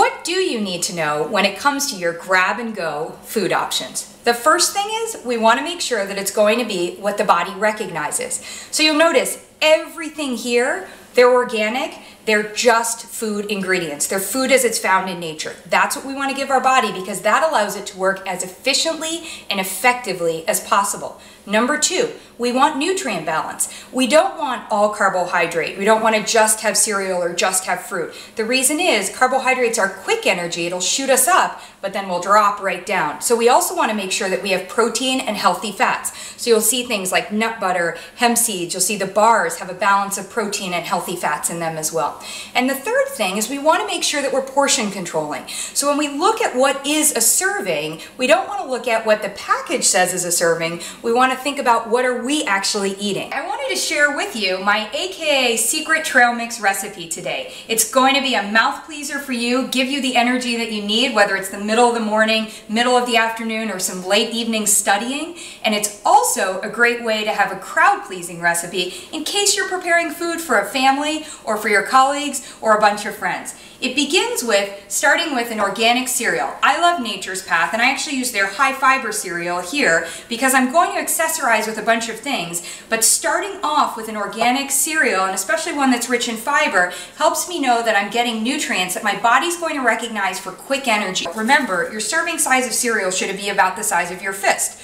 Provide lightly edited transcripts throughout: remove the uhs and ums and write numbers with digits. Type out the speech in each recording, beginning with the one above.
What do you need to know when it comes to your grab-and-go food options? The first thing is we want to make sure that it's going to be what the body recognizes. So you'll notice everything here, they're organic, they're just food ingredients. They're food as it's found in nature. That's what we want to give our body because that allows it to work as efficiently and effectively as possible. Number two, we want nutrient balance. We don't want all carbohydrate. We don't want to just have cereal or just have fruit. The reason is carbohydrates are quick energy. It'll shoot us up, but then we'll drop right down. So we also want to make sure that we have protein and healthy fats. So you'll see things like nut butter, hemp seeds. You'll see the bars have a balance of protein and healthy fats in them as well. And the third thing is we want to make sure that we're portion controlling. So when we look at what is a serving, we don't want to look at what the package says is a serving. We want to think about what are we actually eating. I wanted to share with you my AKA secret trail mix recipe today. It's going to be a mouth pleaser for you, give you the energy that you need, whether it's the middle of the morning, middle of the afternoon, or some late evening studying. And it's also a great way to have a crowd pleasing recipe in case you're preparing food for a family or for your colleagues or a bunch of friends. It begins with starting with an organic cereal. I love Nature's Path, and I actually use their high fiber cereal here because I'm going to accessorize with a bunch of things, but starting off with an organic cereal, and especially one that's rich in fiber, helps me know that I'm getting nutrients that my body's going to recognize for quick energy. Remember, your serving size of cereal should be about the size of your fist.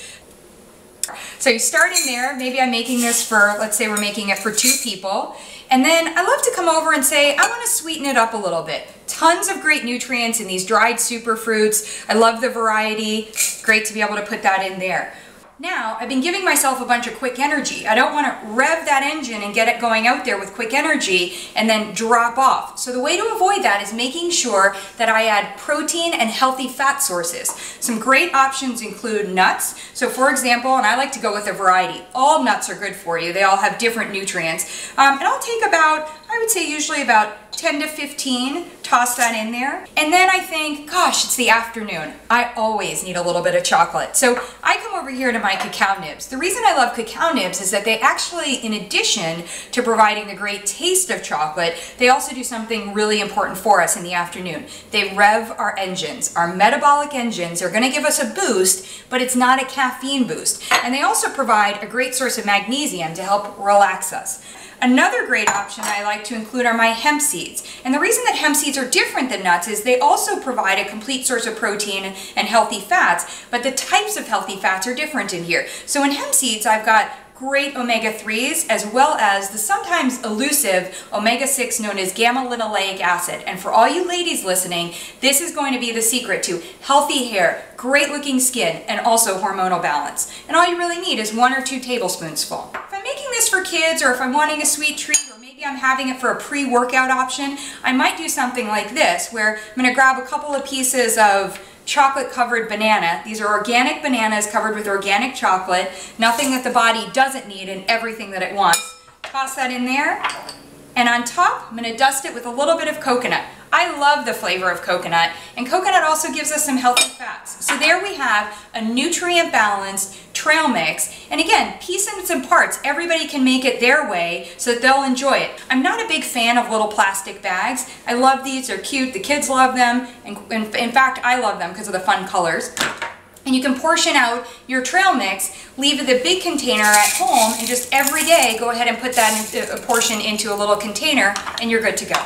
So you're starting there, maybe I'm making this for, let's say we're making it for 2 people. And then I love to come over and say, I want to sweeten it up a little bit. Tons of great nutrients in these dried superfruits. I love the variety. Great to be able to put that in there. Now, I've been giving myself a bunch of quick energy. I don't want to rev that engine and get it going out there with quick energy and then drop off. So the way to avoid that is making sure that I add protein and healthy fat sources. Some great options include nuts. So for example, and I like to go with a variety. All nuts are good for you. They all have different nutrients. And I'll take about, I would say usually about 10 to 15, toss that in there. And then I think, gosh, it's the afternoon. I always need a little bit of chocolate. So I come over here to my cacao nibs. The reason I love cacao nibs is that they actually, in addition to providing the great taste of chocolate, they also do something really important for us in the afternoon. They rev our engines. Our metabolic engines are gonna give us a boost, but it's not a caffeine boost. And they also provide a great source of magnesium to help relax us. Another great option I like to include are my hemp seeds. And the reason that hemp seeds are different than nuts is they also provide a complete source of protein and healthy fats, but the types of healthy fats are different in here. So in hemp seeds, I've got great omega-3s as well as the sometimes elusive omega-6 known as gamma-linoleic acid. And for all you ladies listening, this is going to be the secret to healthy hair, great looking skin, and also hormonal balance. And all you really need is 1 or 2 tablespoons full. If I'm making this for kids or if I'm wanting a sweet treat or maybe I'm having it for a pre-workout option, I might do something like this where I'm going to grab a couple of pieces of chocolate covered banana. These are organic bananas covered with organic chocolate, nothing that the body doesn't need and everything that it wants. Toss that in there, and on top I'm going to dust it with a little bit of coconut. I love the flavor of coconut, and coconut also gives us some healthy fats. So there we have a nutrient balanced trail mix, and again, pieces and parts. Everybody can make it their way so that they'll enjoy it. I'm not a big fan of little plastic bags. I love these, they're cute, the kids love them, and in fact I love them because of the fun colors. And you can portion out your trail mix, leave the big container at home, and just every day go ahead and put that portion into a little container and you're good to go.